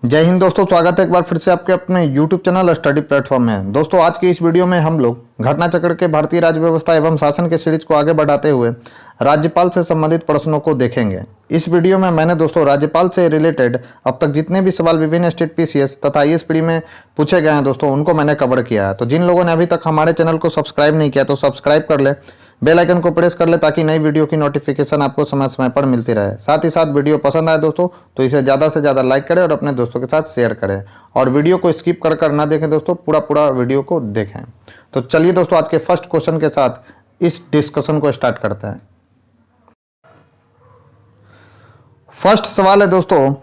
जय हिंद दोस्तों, स्वागत है एक बार फिर से आपके अपने YouTube चैनल स्टडी प्लेटफॉर्म में। दोस्तों आज की इस वीडियो में हम लोग घटना चक्र के भारतीय राज्य व्यवस्था एवं शासन के सीरीज को आगे बढ़ाते हुए राज्यपाल से संबंधित प्रश्नों को देखेंगे। इस वीडियो में मैंने दोस्तों राज्यपाल से रिलेटेड अब तक जितने भी सवाल विभिन्न स्टेट पीसीएस तथा IAS में पूछे गए हैं दोस्तों, उनको मैंने कवर किया है। तो जिन लोगों ने अभी तक हमारे चैनल को सब्सक्राइब नहीं किया तो सब्सक्राइब कर ले, बेल आइकन को प्रेस कर ले ताकि नई वीडियो की नोटिफिकेशन आपको समय समय पर मिलती रहे। साथ ही साथ वीडियो पसंद आए दोस्तों तो इसे ज़्यादा से ज़्यादा लाइक करें और अपने दोस्तों के साथ शेयर करें, और वीडियो को स्किप कर ना देखें दोस्तों, पूरा वीडियो को देखें। तो चलिए दोस्तों आज के फर्स्ट क्वेश्चन के साथ इस डिस्कशन को स्टार्ट करते हैं। फर्स्ट सवाल है दोस्तों,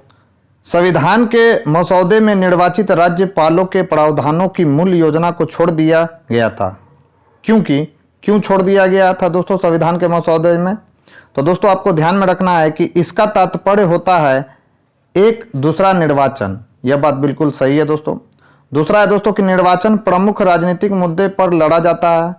संविधान के मसौदे में निर्वाचित राज्यपालों के प्रावधानों की मूल योजना को छोड़ दिया गया था। क्यों छोड़ दिया गया था दोस्तों संविधान के मसौदे में? तो दोस्तों आपको ध्यान में रखना है कि इसका तात्पर्य होता है एक दूसरा निर्वाचन। यह बात बिल्कुल सही है दोस्तों। दूसरा है दोस्तों कि निर्वाचन प्रमुख राजनीतिक मुद्दे पर लड़ा जाता है।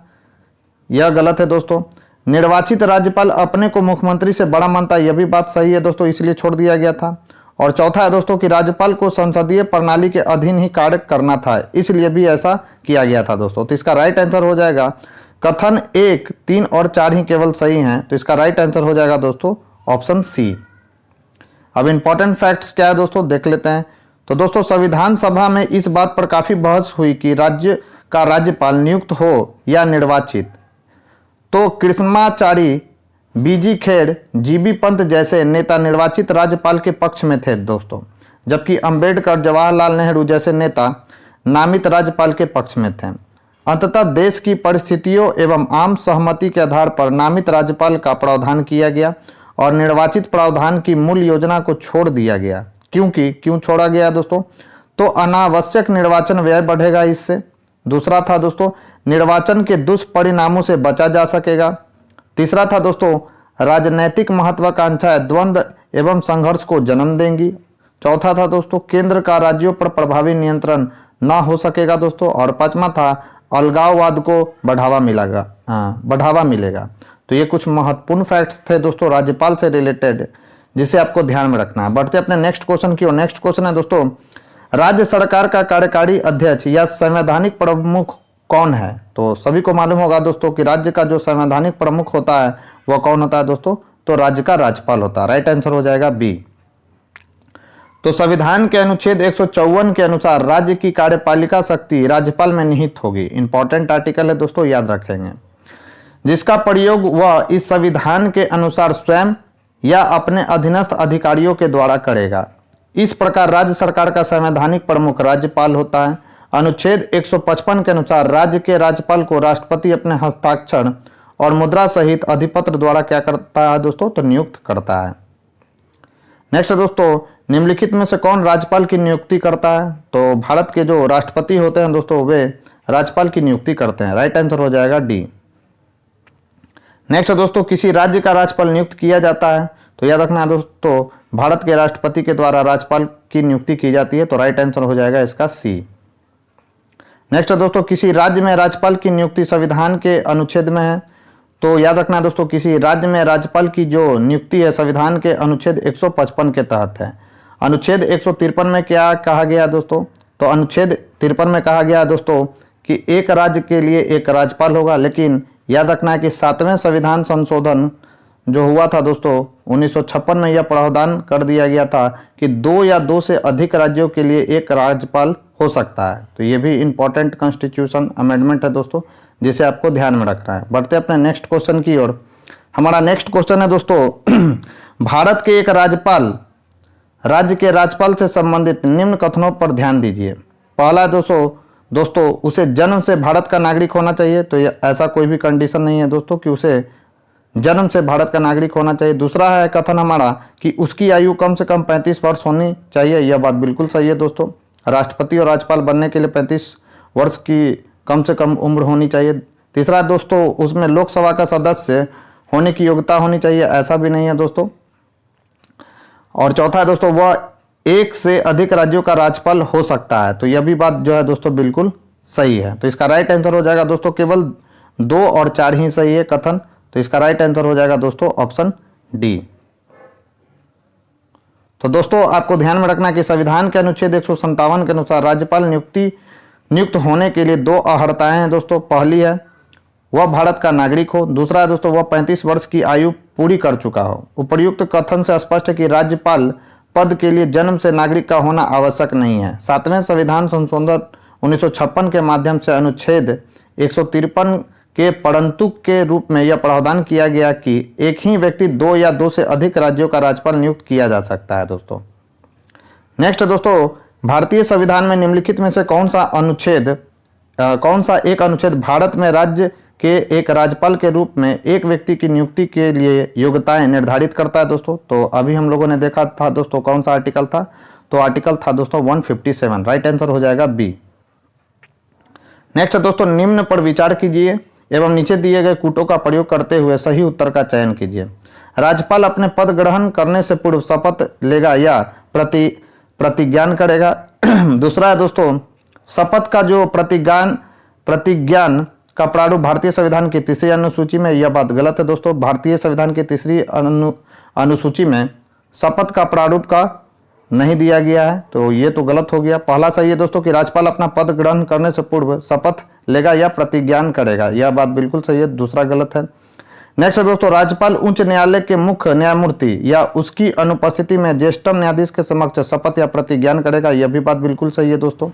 यह गलत है दोस्तों। निर्वाचित राज्यपाल अपने को मुख्यमंत्री से बड़ा मानता है, यह भी बात सही है दोस्तों, इसलिए छोड़ दिया गया था। और चौथा है दोस्तों कि राज्यपाल को संसदीय प्रणाली के अधीन ही कार्य करना था, इसलिए भी ऐसा किया गया था दोस्तों। तो इसका राइट आंसर हो जाएगा कथन 1, 3 और 4 ही केवल सही हैं, तो इसका राइट आंसर हो जाएगा दोस्तों ऑप्शन सी। अब इंपॉर्टेंट फैक्ट्स क्या है दोस्तों देख लेते हैं। तो दोस्तों संविधान सभा में इस बात पर काफी बहस हुई कि राज्य का राज्यपाल नियुक्त हो या निर्वाचित। तो कृष्णाचारी, बीजी खेड़, जीबी पंत जैसे नेता निर्वाचित राज्यपाल के पक्ष में थे दोस्तों, जबकि अंबेडकर, जवाहरलाल नेहरू जैसे नेता नामित राज्यपाल के पक्ष में थे। अंततः देश की परिस्थितियों एवं आम सहमति के आधार पर नामित राज्यपाल का प्रावधान किया गया और निर्वाचित प्रावधान की मूल योजना को छोड़ दिया गया। क्यों छोड़ा गया दोस्तों? तो अनावश्यक निर्वाचन व्यय बढ़ेगा इससे। दूसरा था दोस्तों निर्वाचन के दुष्परिणामों से बचा जा सकेगा। तीसरा था दोस्तों राजनैतिक महत्वाकांक्षाएं द्वंद्व एवं संघर्ष को जन्म देंगी। चौथा था दोस्तों केंद्र का राज्यों पर प्रभावी नियंत्रण ना हो सकेगा दोस्तों। और पांचवा था अलगाववाद को बढ़ावा मिलेगा। तो ये कुछ महत्वपूर्ण फैक्ट्स थे दोस्तों राज्यपाल से रिलेटेड, जिसे आपको ध्यान में रखना है। बढ़ते अपने नेक्स्ट क्वेश्चन की ओर। नेक्स्ट क्वेश्चन है दोस्तों, राज्य सरकार का कार्यकारी अध्यक्ष या संवैधानिक प्रमुख कौन है? तो सभी को मालूम होगा दोस्तों कि राज्य का जो संवैधानिक प्रमुख होता है वह कौन होता है दोस्तों? तो राज्य का राज्यपाल होता है। राइट आंसर हो जाएगा बी। तो संविधान के अनुच्छेद 154 के अनुसार राज्य की कार्यपालिका शक्ति राज्यपाल में निहित होगी। इंपॉर्टेंट आर्टिकल है दोस्तों, याद रखेंगे। जिसका प्रयोग वह इस संविधान के अनुसार स्वयं या अपने अधीनस्थ अधिकारियों के द्वारा करेगा। इस प्रकार राज्य सरकार का संवैधानिक प्रमुख राज्यपाल होता है। अनुच्छेद 155 के अनुसार राज्य के राज्यपाल को राष्ट्रपति अपने हस्ताक्षर और मुद्रा सहित अधिपत्र द्वारा क्या करता है दोस्तों? तो नियुक्त करता है। नेक्स्ट दोस्तों, निम्नलिखित में से कौन राज्यपाल की नियुक्ति करता है? तो भारत के जो राष्ट्रपति होते हैं दोस्तों वे राज्यपाल की नियुक्ति करते हैं। राइट आंसर हो जाएगा डी। नेक्स्ट दोस्तों, किसी राज्य का राज्यपाल नियुक्त किया जाता है तो याद रखना दोस्तों भारत के राष्ट्रपति के द्वारा राज्यपाल की नियुक्ति की जाती है। तो राइट आंसर हो जाएगा इसका सी। नेक्स्ट दोस्तों, किसी राज्य में राज्यपाल की नियुक्ति संविधान के अनुच्छेद में है। तो याद रखना दोस्तों किसी राज्य में राज्यपाल की जो नियुक्ति है संविधान के अनुच्छेद 155 के तहत है। अनुच्छेद 153 में क्या कहा गया दोस्तों? तो अनुच्छेद 53 में कहा गया दोस्तों कि एक राज्य के लिए एक राज्यपाल होगा। लेकिन याद रखना है कि 7वें संविधान संशोधन जो हुआ था दोस्तों 1956 में यह प्रावधान कर दिया गया था कि 2 या 2 से अधिक राज्यों के लिए एक राज्यपाल हो सकता है। तो ये भी इंपॉर्टेंट कॉन्स्टिट्यूशन अमेंडमेंट है दोस्तों, जिसे आपको ध्यान में रखना है। बढ़ते अपने नेक्स्ट क्वेश्चन की ओर। हमारा नेक्स्ट क्वेश्चन है दोस्तों भारत के एक राज्यपाल राज्य के राज्यपाल से संबंधित निम्न कथनों पर ध्यान दीजिए। पहला दोस्तों उसे जन्म से भारत का नागरिक होना चाहिए। तो ऐसा कोई भी कंडीशन नहीं है दोस्तों कि उसे जन्म से भारत का नागरिक होना चाहिए। दूसरा है कथन हमारा कि उसकी आयु कम से कम 35 वर्ष होनी चाहिए। यह बात बिल्कुल सही है दोस्तों। राष्ट्रपति और राज्यपाल बनने के लिए 35 वर्ष की कम से कम उम्र होनी चाहिए। तीसरा दोस्तों उसमें लोकसभा का सदस्य होने की योग्यता होनी चाहिए। ऐसा भी नहीं है दोस्तों। और चौथा है दोस्तों वह एक से अधिक राज्यों का राज्यपाल हो सकता है। तो यह भी बात जो है दोस्तों बिल्कुल सही है। तो इसका राइट आंसर हो जाएगा दोस्तों केवल 2 और 4 ही सही है कथन। तो इसका राइट आंसर हो जाएगा दोस्तों ऑप्शन डी। तो दोस्तों आपको ध्यान में रखना कि संविधान के अनुच्छेद 157 के अनुसार राज्यपाल नियुक्त होने के लिए 2 अर्हताएं हैं दोस्तों। पहली है वह भारत का नागरिक हो, दूसरा है दोस्तों वह 35 वर्ष की आयु पूरी कर चुका हो। उपर्युक्त कथन से स्पष्ट है कि राज्यपाल पद के लिए जन्म से नागरिक का होना आवश्यक नहीं है। 7वें संविधान संशोधन 1956 के माध्यम से अनुच्छेद 153 के परंतु के रूप में यह प्रावधान किया गया कि एक ही व्यक्ति 2 या 2 से अधिक राज्यों का राज्यपाल नियुक्त किया जा सकता है दोस्तों। नेक्स्ट दोस्तों, भारतीय संविधान में निम्नलिखित में से कौन सा एक अनुच्छेद भारत में राज्य के एक राज्यपाल के रूप में एक व्यक्ति की नियुक्ति के लिए योग्यताएं निर्धारित करता है दोस्तों? तो अभी हम लोगों ने देखा था दोस्तों कौन सा आर्टिकल था, तो आर्टिकल था दोस्तों 157। राइट आंसर हो जाएगा बी। नेक्स्ट दोस्तों, निम्न पर विचार कीजिए एवं नीचे दिए गए कूटों का प्रयोग करते हुए सही उत्तर का चयन कीजिए। राज्यपाल अपने पद ग्रहण करने से पूर्व शपथ लेगा या प्रतिज्ञान करेगा। दूसरा है दोस्तों, शपथ का जो प्रतिज्ञान का प्रारूप भारतीय संविधान की तीसरी अनुसूची में, यह बात गलत है दोस्तों। भारतीय संविधान की तीसरी अनुसूची में शपथ का प्रारूप का नहीं दिया गया है, तो ये तो गलत हो गया। पहला सही है दोस्तों कि राज्यपाल अपना पद ग्रहण करने से पूर्व शपथ लेगा या प्रतिज्ञान करेगा, यह बात बिल्कुल सही है। दूसरा गलत है। नेक्स्ट है दोस्तों, राज्यपाल उच्च न्यायालय के मुख्य न्यायमूर्ति या उसकी अनुपस्थिति में ज्येष्ठतम न्यायाधीश के समक्ष शपथ या प्रतिज्ञान करेगा, यह भी बात बिल्कुल सही है दोस्तों।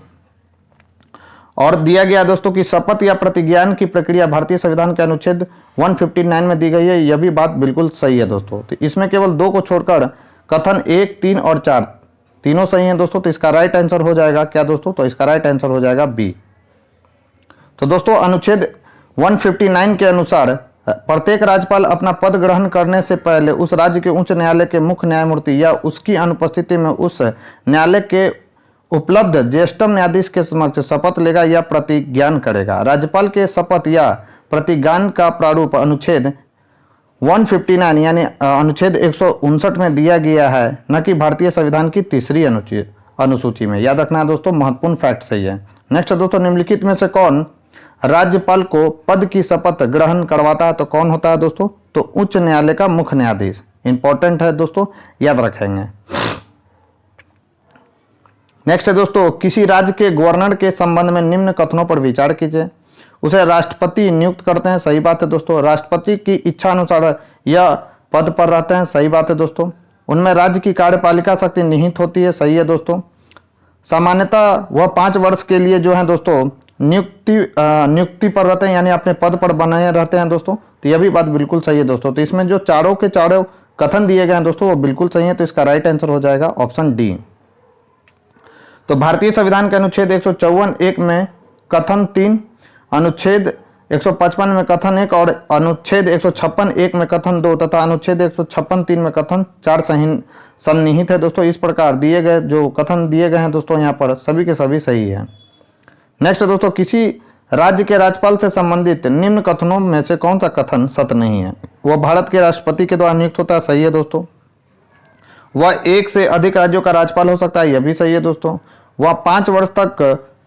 और दिया गया दोस्तों कि शपथ या प्रतिज्ञान की प्रक्रिया भारतीय संविधान के अनुच्छेद 159 में दी गई है, यह भी बात बिल्कुल सही है दोस्तों। तो इसमें केवल 2 को छोड़कर कथन 1, 3 और 4 तीनों सही हैं दोस्तों। तो इसका राइट आंसर हो जाएगा क्या दोस्तों? तो इसका राइट आंसर हो जाएगा बी। तो दोस्तों अनुच्छेद 159 के अनुसार प्रत्येक राज्यपाल अपना पद ग्रहण करने से पहले उस राज्य के उच्च न्यायालय के मुख्य न्यायमूर्ति या उसकी अनुपस्थिति में उस न्यायालय के उपलब्ध ज्येष्ठतम न्यायाधीश के समक्ष शपथ लेगा या प्रतिज्ञान करेगा। राज्यपाल के शपथ या प्रतिज्ञान का प्रारूप अनुच्छेद 159 यानी अनुच्छेद 159 में दिया गया है, न कि भारतीय संविधान की तीसरी अनुसूची में। याद रखना है दोस्तों, महत्वपूर्ण फैक्ट सही है। नेक्स्ट दोस्तों, निम्नलिखित में से कौन राज्यपाल को पद की शपथ ग्रहण करवाता है? तो कौन होता है दोस्तों? तो उच्च न्यायालय का मुख्य न्यायाधीश। इंपॉर्टेंट है दोस्तों, याद रखेंगे। नेक्स्ट है दोस्तों, किसी राज्य के गवर्नर के संबंध में निम्न कथनों पर विचार कीजिए। उसे राष्ट्रपति नियुक्त करते हैं, सही बात है दोस्तों। राष्ट्रपति की इच्छा अनुसार यह पद पर रहते हैं, सही बात है दोस्तों। उनमें राज्य की कार्यपालिका शक्ति निहित होती है, सही है दोस्तों। सामान्यतः वह 5 वर्ष के लिए जो है दोस्तों नियुक्ति पर रहते हैं, यानी अपने पद पर बने रहते हैं दोस्तों। तो यह भी बात बिल्कुल सही है दोस्तों। तो इसमें जो चारों के चारों कथन दिए गए हैं दोस्तों वो बिल्कुल सही है। तो इसका राइट आंसर हो जाएगा ऑप्शन डी। तो भारतीय संविधान के अनुच्छेद 154(1) में कथन 3, अनुच्छेद 155 में कथन 1 और अनुच्छेद 156(1) में कथन 2 तथा अनुच्छेद 156(3) में कथन 4 सन्निहित है दोस्तों। इस प्रकार दिए गए जो कथन दिए गए हैं दोस्तों यहाँ पर सभी के सभी सही है। नेक्स्ट दोस्तों, किसी राज्य के राज्यपाल से संबंधित निम्न कथनों में से कौन सा कथन सत्य नहीं है? वह भारत के राष्ट्रपति के द्वारा नियुक्त होता है, सही है दोस्तों। वह 1 से अधिक राज्यों का राज्यपाल हो सकता है, यह भी सही है दोस्तों। वह 5 वर्ष तक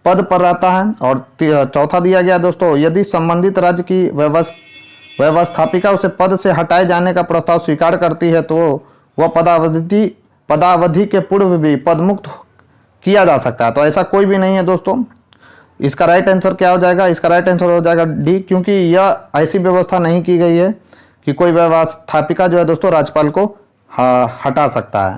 पद पर रहता है। और चौथा दिया गया दोस्तों, यदि संबंधित राज्य की व्यवस्थापिका उसे पद से हटाए जाने का प्रस्ताव स्वीकार करती है तो वह पदावधि के पूर्व भी पदमुक्त किया जा सकता है। तो ऐसा कोई भी नहीं है दोस्तों। इसका राइट आंसर क्या हो जाएगा? इसका राइट आंसर हो जाएगा डी, क्योंकि यह ऐसी व्यवस्था नहीं की गई है कि कोई व्यवस्थापिका जो है दोस्तों राज्यपाल को हटा सकता है।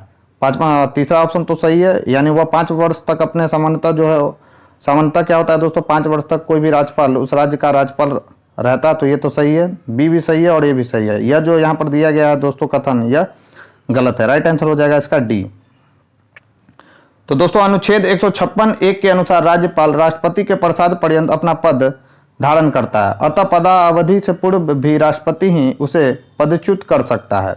तीसरा ऑप्शन तो सही है, यानी वह 5 वर्ष तक अपने सामान्यतः क्या होता है दोस्तों, 5 वर्ष तक कोई भी राज्यपाल उस राज्य का राज्यपाल रहता है। तो ये तो सही है, बी भी सही है और ए भी सही है। यह जो यहाँ पर दिया गया है दोस्तों कथन, यह गलत है। राइट आंसर हो जाएगा इसका डी। तो दोस्तों अनुच्छेद 156(1) के अनुसार राज्यपाल राष्ट्रपति के प्रसाद पर्यंत अपना पद धारण करता है, अतः पदावधि से पूर्व भी राष्ट्रपति ही उसे पदच्युत कर सकता है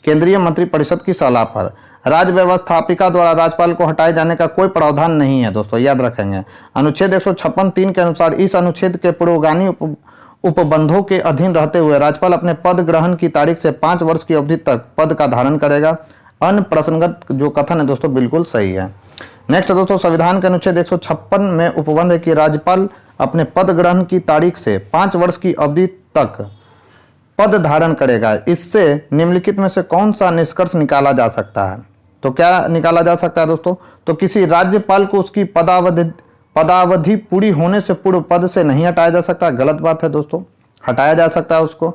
केंद्रीय मंत्रिपरिषद की सलाह पर। राज्य व्यवस्थापिका द्वारा राज्यपाल को हटाए जाने का कोई प्रावधान नहीं है दोस्तों, याद रखेंगे। अनुच्छेद 156(3) के अनुसार इस अनुच्छेद के पूर्वगामी उपबंधों के अधीन रहते हुए राज्यपाल अपने पद ग्रहण की तारीख से 5 वर्ष की अवधि तक पद का धारण करेगा। अन्य प्रसंगत जो कथन है दोस्तों बिल्कुल सही है। नेक्स्ट दोस्तों, संविधान के अनुच्छेद 156 में उपबंध है कि राज्यपाल अपने पद ग्रहण की तारीख से 5 वर्ष की अवधि तक पद धारण करेगा। इससे निम्नलिखित में से कौन सा निष्कर्ष निकाला जा सकता है? तो क्या निकाला जा सकता है दोस्तों? तो किसी राज्यपाल को उसकी पदावधि पूरी होने से पूर्व पद से नहीं हटाया जा सकता। गलत बात है दोस्तों, हटाया जा सकता है उसको।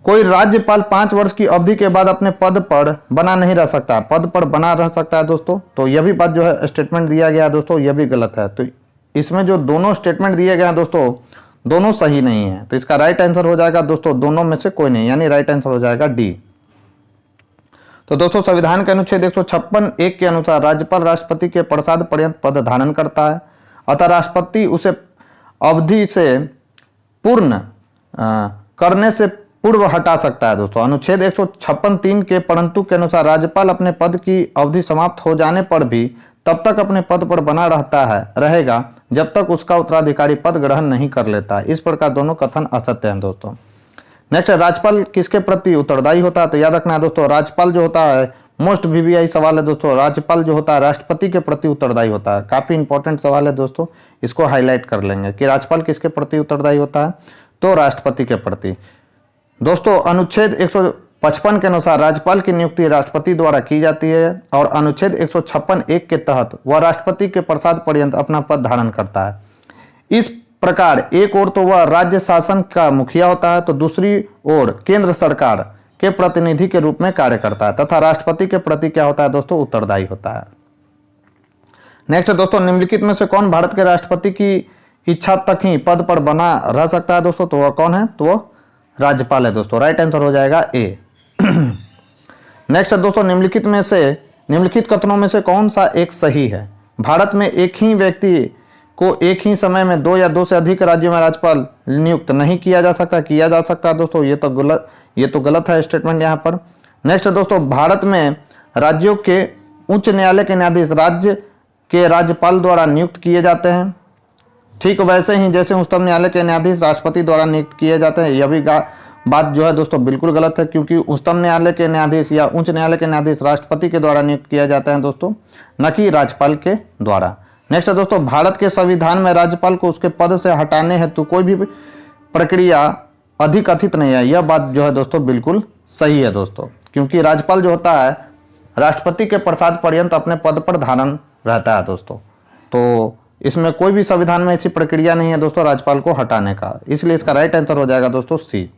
कोई राज्यपाल 5 वर्ष की अवधि के बाद अपने पद पर बना नहीं रह सकता, पद पर बना रह सकता है दोस्तों। तो यह भी बात जो है स्टेटमेंट दिया गया है दोस्तों, यह भी गलत है। तो इसमें जो दोनों स्टेटमेंट दिए गए हैं दोस्तों, दोनों सही नहीं है। तो इसका राइट आंसर हो जाएगा दोस्तों दोनों में से कोई नहीं, यानी राइट आंसर हो जाएगा डी। तो दोस्तों संविधान के अनुच्छेद 156(1) के अनुसार राज्यपाल राष्ट्रपति के प्रसाद पर्यंत पद धारण करता है, अतः राष्ट्रपति उसे अवधि से पूर्ण करने से पूर्व हटा सकता है दोस्तों। अनुच्छेद 156(3) के परंतु के अनुसार राज्यपाल अपने पद की अवधि समाप्त हो जाने पर भी तब तक अपने पद पर बना रहेगा जब तक उसका उत्तराधिकारी पद ग्रहण नहीं कर लेता। इस प्रकार दोनों कथन असत्य हैं दोस्तों। नेक्स्ट, राज्यपाल किसके प्रति उत्तरदायी होता है? तो याद रखना है दोस्तों, राज्यपाल जो होता है, मोस्ट वीवीआई सवाल है दोस्तों, राज्यपाल जो होता है राष्ट्रपति के प्रति उत्तरदायी होता है। काफी इंपॉर्टेंट सवाल है दोस्तों, इसको हाईलाइट कर लेंगे कि राज्यपाल किसके प्रति उत्तरदायी होता है, तो राष्ट्रपति के प्रति। दोस्तों अनुच्छेद 155 के अनुसार राज्यपाल की नियुक्ति राष्ट्रपति द्वारा की जाती है और अनुच्छेद 156(1) के तहत वह राष्ट्रपति के प्रसाद पर्यंत अपना पद धारण करता है। इस प्रकार एक ओर तो वह राज्य शासन का मुखिया होता है, तो दूसरी ओर केंद्र सरकार के प्रतिनिधि के रूप में कार्य करता है तथा राष्ट्रपति के प्रति क्या होता है दोस्तों, उत्तरदायी होता है। नेक्स्ट दोस्तों, निम्नलिखित में से कौन भारत के राष्ट्रपति की इच्छा तक ही पद पर बना रह सकता है दोस्तों? तो वह कौन है? तो वह राज्यपाल है दोस्तों। राइट आंसर हो जाएगा ए। नेक्स्ट दोस्तों, निम्नलिखित कथनों में से कौन सा एक सही है? भारत में एक ही व्यक्ति को एक ही समय में 2 या 2 से अधिक राज्यों में राज्यपाल नियुक्त नहीं किया जा सकता, किया जा सकता है दोस्तों। ये तो गलत है स्टेटमेंट यहाँ पर। नेक्स्ट दोस्तों, भारत में राज्यों के उच्च न्यायालय के न्यायाधीश राज्य के राज्यपाल द्वारा नियुक्त किए जाते हैं, ठीक वैसे ही जैसे उच्चतम न्यायालय के न्यायाधीश राष्ट्रपति द्वारा नियुक्त किए जाते हैं। यह भी बात जो है दोस्तों बिल्कुल गलत है, क्योंकि उच्चतम न्यायालय के न्यायाधीश या उच्च न्यायालय के न्यायाधीश राष्ट्रपति के द्वारा नियुक्त किया जाते हैं दोस्तों, न कि राज्यपाल के द्वारा। नेक्स्ट दोस्तों, भारत के संविधान में राज्यपाल को उसके पद से हटाने हेतु कोई भी प्रक्रिया अधिकथित नहीं है। यह बात जो है दोस्तों बिल्कुल सही है दोस्तों, क्योंकि राज्यपाल जो होता है राष्ट्रपति के प्रसाद पर्यंत अपने पद पर धारण रहता है दोस्तों। तो इसमें कोई भी संविधान में ऐसी प्रक्रिया नहीं है दोस्तों राज्यपाल को हटाने का, इसलिए इसका राइट आंसर हो जाएगा दोस्तों सी।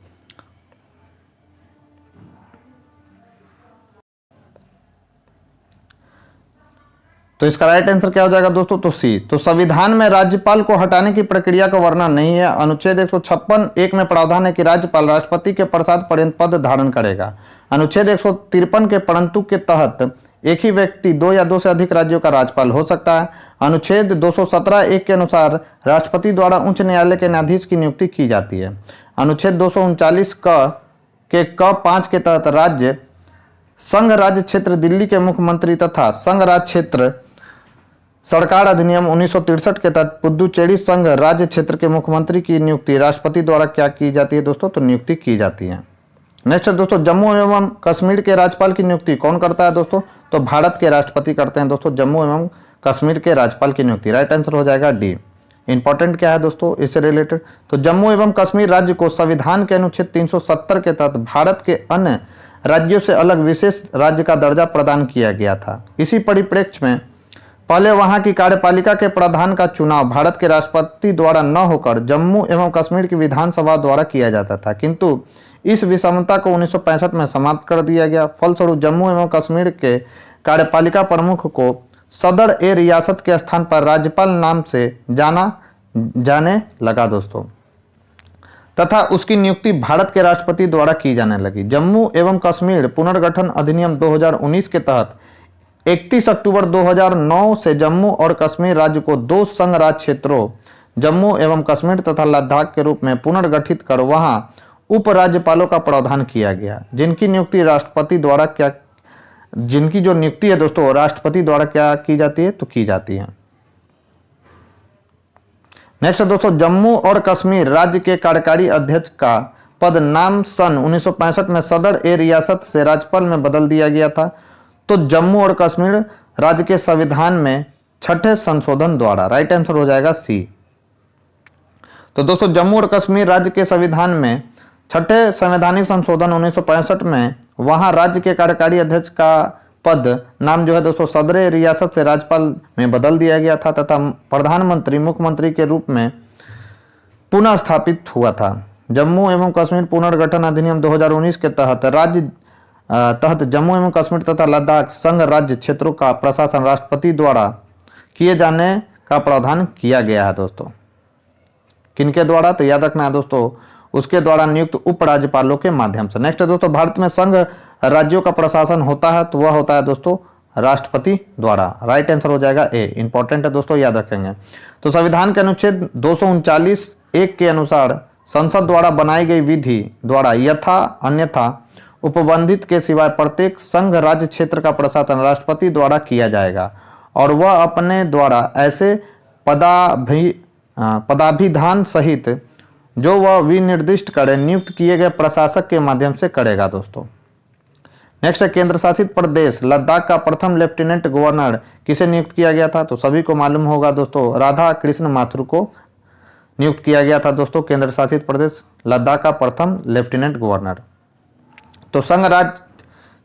तो इसका राइट आंसर क्या हो जाएगा दोस्तों? तो सी। तो संविधान में राज्यपाल को हटाने की प्रक्रिया का वर्णन नहीं है। अनुच्छेद 156(1) में प्रावधान है कि राज्यपाल राष्ट्रपति के प्रसाद पर्यंत पद धारण करेगा। अनुच्छेद 153 के परंतु के तहत एक ही व्यक्ति 2 या 2 से अधिक राज्यों का राज्यपाल हो सकता है। अनुच्छेद 217(1) के अनुसार राष्ट्रपति द्वारा उच्च न्यायालय के न्यायाधीश की नियुक्ति की जाती है। अनुच्छेद 239 के क 5 के तहत राज्य संघ राज्य क्षेत्र दिल्ली के मुख्यमंत्री तथा संघ राज्य क्षेत्र सरकार अधिनियम 1963 के तहत पुदुचेरी संघ राज्य क्षेत्र के मुख्यमंत्री की नियुक्ति राष्ट्रपति द्वारा क्या की जाती है दोस्तों? तो नियुक्ति की जाती है। नेक्स्ट दोस्तों, जम्मू एवं कश्मीर के राज्यपाल की नियुक्ति कौन करता है दोस्तों? तो भारत के राष्ट्रपति करते हैं दोस्तों जम्मू एवं कश्मीर के राज्यपाल की नियुक्ति। राइट आंसर हो जाएगा डी। इंपॉर्टेंट क्या है दोस्तों इससे रिलेटेड? तो जम्मू एवं कश्मीर राज्य को संविधान के अनुच्छेद 370 के तहत भारत के अन्य राज्यों से अलग विशेष राज्य का दर्जा प्रदान किया गया था। इसी परिप्रेक्ष्य में पहले वहां की कार्यपालिका के प्रधान का चुनाव भारत के राष्ट्रपति द्वारा न होकर जम्मू एवं कश्मीर की विधानसभा द्वारा किया जाता था, किंतु इस विषमता को 1965 में समाप्त कर दिया गया। फलस्वरूप जम्मू एवं कश्मीर के कार्यपालिका प्रमुख को सदर ए रियासत के स्थान पर राज्यपाल नाम से जाने लगा दोस्तों, तथा उसकी नियुक्ति भारत के राष्ट्रपति द्वारा की जाने लगी। जम्मू एवं कश्मीर पुनर्गठन अधिनियम 2019 के तहत 31 अक्टूबर 2009 से जम्मू और कश्मीर राज्य को 2 संघ राज्य क्षेत्रों जम्मू एवं कश्मीर तथा लद्दाख के रूप में पुनर्गठित कर वहां उप राज्यपालों का प्रावधान किया गया, जिनकी नियुक्ति जो नियुक्ति है दोस्तों राष्ट्रपति द्वारा क्या की जाती है? तो की जाती है। नेक्स्ट दोस्तों, जम्मू और कश्मीर राज्य के कार्यकारी अध्यक्ष का पद नाम सन 1965 में सदर ए रियासत से राज्यपाल में बदल दिया गया था। तो जम्मू और कश्मीर राज्य के संविधान में 6ठे संशोधन द्वारा। राइट आंसर हो जाएगा सी। तो दोस्तों जम्मू और कश्मीर राज्य के संविधान में 6ठे संवैधानिक संशोधन 1965 में वहां राज्य के कार्यकारी अध्यक्ष का पद नाम जो है दोस्तों सदर रियासत से राज्यपाल में बदल दिया गया था तथा प्रधानमंत्री मुख्यमंत्री के रूप में पुनः स्थापित हुआ था। जम्मू एवं कश्मीर पुनर्गठन अधिनियम 2019 के तहत जम्मू एवं कश्मीर तथा लद्दाख संघ राज्य क्षेत्रों का प्रशासन राष्ट्रपति द्वारा किए जाने का प्रावधान किया गया है दोस्तों। किनके द्वारा? तो याद रखना है दोस्तों, उसके द्वारा नियुक्त उपराज्यपालों के माध्यम से। नेक्स्ट है दोस्तों, भारत में संघ राज्यों का प्रशासन होता है तो वह होता है दोस्तों राष्ट्रपति द्वारा। राइट आंसर हो जाएगा ए। इंपॉर्टेंट है दोस्तों, याद रखेंगे। तो संविधान के अनुच्छेद 239(1) के अनुसार संसद द्वारा बनाई गई विधि द्वारा यथा अन्यथा उपबंधित के सिवाय प्रत्येक संघ राज्य क्षेत्र का प्रशासन राष्ट्रपति द्वारा किया जाएगा और वह अपने द्वारा ऐसे पदाभिधान सहित जो वह विनिर्दिष्ट करे नियुक्त किए गए प्रशासक के माध्यम से करेगा दोस्तों। नेक्स्ट है, केंद्र शासित प्रदेश लद्दाख का प्रथम लेफ्टिनेंट गवर्नर किसे नियुक्त किया गया था? तो सभी को मालूम होगा दोस्तों, राधा कृष्ण माथुर को नियुक्त किया गया था दोस्तों केंद्र शासित प्रदेश लद्दाख का प्रथम लेफ्टिनेंट गवर्नर। तो संघ राज्य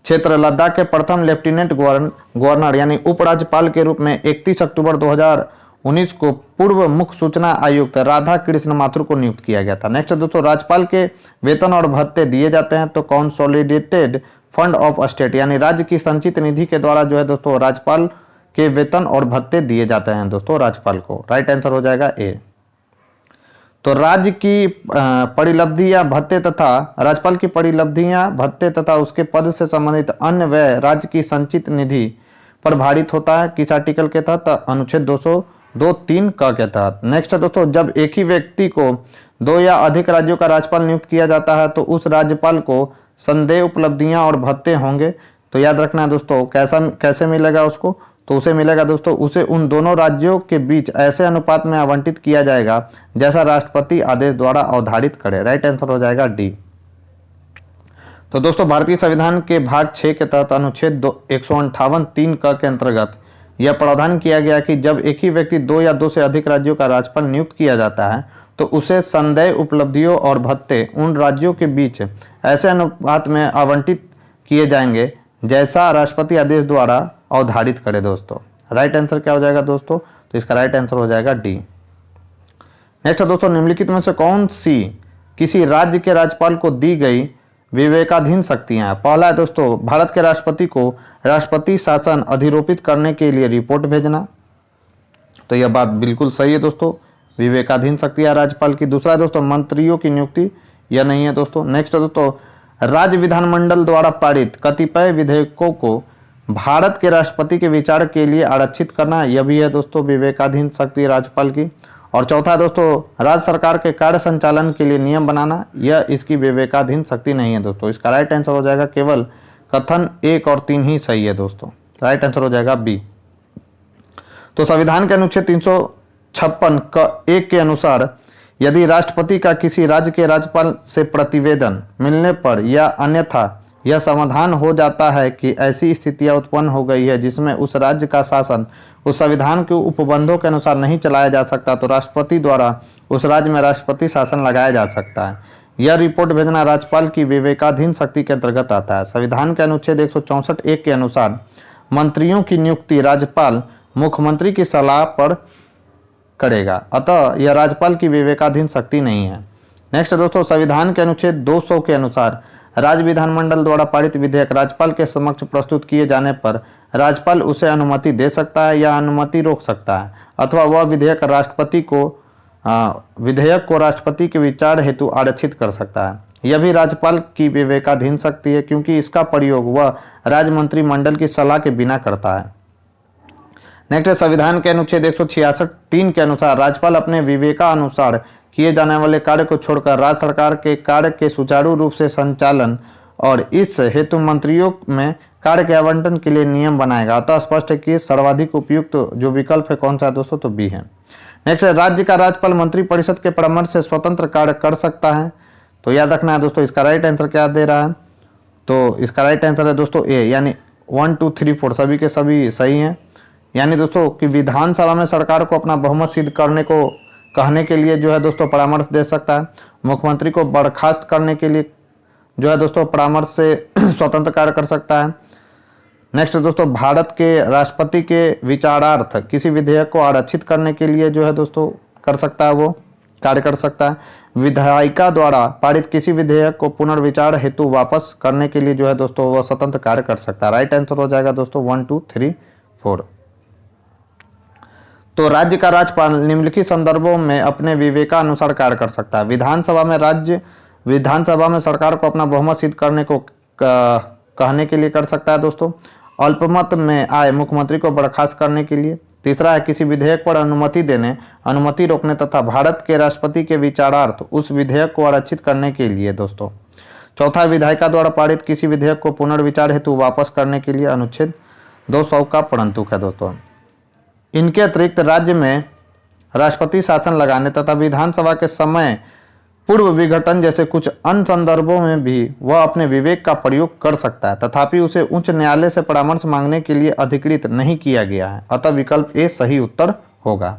क्षेत्र लद्दाख के प्रथम लेफ्टिनेंट गवर्नर यानी उपराज्यपाल के रूप में 31 अक्टूबर 2019 को पूर्व मुख्य सूचना आयुक्त राधा कृष्ण माथुर को नियुक्त किया गया था। नेक्स्ट दोस्तों, राज्यपाल के वेतन और भत्ते दिए जाते हैं तो कंसोलिडेटेड फंड ऑफ स्टेट यानी राज्य की संचित निधि के द्वारा जो है दोस्तों राज्यपाल के वेतन और भत्ते दिए जाते हैं दोस्तों राज्यपाल को। राइट आंसर हो जाएगा ए। तो राज्य की परिलब्धियां भत्ते तथा राज्यपाल की परिलब्धियां भत्ते तथा उसके पद से संबंधित अन्य व्यय राज्य की संचित निधि पर भारित होता है। किस आर्टिकल के तहत? अनुच्छेद 202(3) के तहत। नेक्स्ट है दोस्तों, जब एक ही व्यक्ति को 2 या अधिक राज्यों का राज्यपाल नियुक्त किया जाता है तो उस राज्यपाल को संदेह उपलब्धियां और भत्ते होंगे। तो याद रखना है दोस्तों, कैसे मिलेगा उसको? तो उसे मिलेगा दोस्तों, उसे उन दोनों राज्यों के बीच ऐसे अनुपात में आवंटित किया जाएगा जैसा राष्ट्रपति आदेश द्वारा अवधारित करे। राइट आंसर हो जाएगा डी। तो दोस्तों, भारतीय संविधान के भाग 6 के तहत अनुच्छेद 158(3) के अंतर्गत यह प्रावधान किया गया कि जब एक ही व्यक्ति 2 या 2 से अधिक राज्यों का राज्यपाल नियुक्त किया जाता है तो उसे संदेह उपलब्धियों और भत्ते उन राज्यों के बीच ऐसे अनुपात में आवंटित किए जाएंगे जैसा राष्ट्रपति आदेश द्वारा अवधारित करे दोस्तों। राइट आंसर क्या हो जाएगा दोस्तों? तो इसका राइट आंसर हो जाएगा डी। नेक्स्ट दोस्तों, निम्नलिखित में से कौन सी किसी राज्य के राज्यपाल को दी गई विवेकाधीन शक्तियां? पहला है दोस्तों, भारत के राष्ट्रपति को राष्ट्रपति शासन अधिरोपित करने के लिए रिपोर्ट भेजना। तो यह बात बिल्कुल सही है दोस्तों, विवेकाधीन शक्तियां राज्यपाल की। दूसरा है दोस्तों, मंत्रियों की नियुक्ति, यह नहीं है दोस्तों। नेक्स्ट है दोस्तों, राज्य विधानमंडल द्वारा पारित कतिपय विधेयकों को भारत के राष्ट्रपति के विचार के लिए आरक्षित करना, यह भी है दोस्तों विवेकाधीन शक्ति राज्यपाल की। और चौथा है दोस्तों, राज्य सरकार के कार्य संचालन के लिए नियम बनाना, यह इसकी विवेकाधीन शक्ति नहीं है दोस्तों। इसका राइट आंसर हो जाएगा केवल कथन 1 और 3 ही सही है दोस्तों। राइट आंसर हो जाएगा बी। तो संविधान के अनुच्छेद 356(1) के अनुसार यदि राष्ट्रपति का किसी राज्य के राज्यपाल से प्रतिवेदन मिलने पर या अन्यथा यह समाधान हो जाता है कि ऐसी स्थितियां उत्पन्न हो गई है जिसमें उस राज्य का शासन उस संविधान के उपबंधों के अनुसार नहीं चलाया जा सकता तो राष्ट्रपति द्वारा उस राज्य में राष्ट्रपति शासन लगाया जा सकता है। यह रिपोर्ट भेजना राज्यपाल की विवेकाधीन शक्ति के अंतर्गत आता है। संविधान के अनुच्छेद 164(1) के अनुसार मंत्रियों की नियुक्ति राज्यपाल मुख्यमंत्री की सलाह पर करेगा, अतः यह राज्यपाल की विवेकाधीन शक्ति नहीं है। नेक्स्ट दोस्तों, संविधान के अनुच्छेद 200 के अनुसार राज्य विधानमंडल द्वारा पारित विधेयक राज्यपाल के समक्ष प्रस्तुत किए जाने पर राज्यपाल उसे अनुमति दे सकता है या अनुमति रोक सकता है, अथवा वह विधेयक को राष्ट्रपति के विचार हेतु आरक्षित कर सकता है। यह भी राज्यपाल की विवेकाधीन शक्ति है क्योंकि इसका प्रयोग वह राज्य मंत्रिमंडल की सलाह के बिना करता है। नेक्स्ट, संविधान के अनुच्छेद 166(3) के अनुसार राज्यपाल अपने विवेकानुसार किए जाने वाले कार्य को छोड़कर राज्य सरकार के कार्य के सुचारू रूप से संचालन और इस हेतु मंत्रियों में कार्य के आवंटन के लिए नियम बनाएगा। अतः स्पष्ट है कि सर्वाधिक उपयुक्त जो विकल्प है कौन सा है दोस्तों? तो बी है। नेक्स्ट, राज्य का राज्यपाल मंत्रिपरिषद के परामर्श से स्वतंत्र कार्य कर सकता है। तो याद रखना है दोस्तों, इसका राइट आंसर क्या दे रहा है? तो इसका राइट आंसर है दोस्तों ए, यानी 1, 2, 3, 4 सभी के सभी सही हैं। यानी दोस्तों कि विधानसभा में सरकार को अपना बहुमत सिद्ध करने को कहने के लिए जो है दोस्तों परामर्श दे सकता है। मुख्यमंत्री को बर्खास्त करने के लिए जो है दोस्तों परामर्श से स्वतंत्र कार्य कर सकता है। नेक्स्ट दोस्तों, भारत के राष्ट्रपति के विचारार्थ किसी विधेयक को आरक्षित करने के लिए जो है दोस्तों कर सकता है, वो कार्य कर सकता है। विधायिका द्वारा पारित किसी विधेयक को पुनर्विचार हेतु वापस करने के लिए जो है दोस्तों वह स्वतंत्र कार्य कर सकता है। राइट आंसर हो जाएगा दोस्तों 1 2 3 4। तो राज्य का राज्यपाल निम्नलिखित संदर्भों में अपने विवेकानुसार कार्य कर सकता है। विधानसभा में सरकार को अपना बहुमत सिद्ध करने को कहने के लिए कर सकता है दोस्तों। अल्पमत में आए मुख्यमंत्री को बर्खास्त करने के लिए। तीसरा है किसी विधेयक पर अनुमति देने, अनुमति रोकने तथा भारत के राष्ट्रपति के विचारार्थ उस विधेयक को आरक्षित करने के लिए दोस्तों। चौथा, विधायिका द्वारा पारित किसी विधेयक को पुनर्विचार हेतु वापस करने के लिए अनुच्छेद 200 का परंतुक है दोस्तों। इनके अतिरिक्त राज्य में राष्ट्रपति शासन लगाने तथा विधानसभा के समय पूर्व विघटन जैसे कुछ अन्य संदर्भों में भी वह अपने विवेक का प्रयोग कर सकता है, तथापि उसे उच्च न्यायालय से परामर्श मांगने के लिए अधिकृत नहीं किया गया है। अतः विकल्प ए सही उत्तर होगा।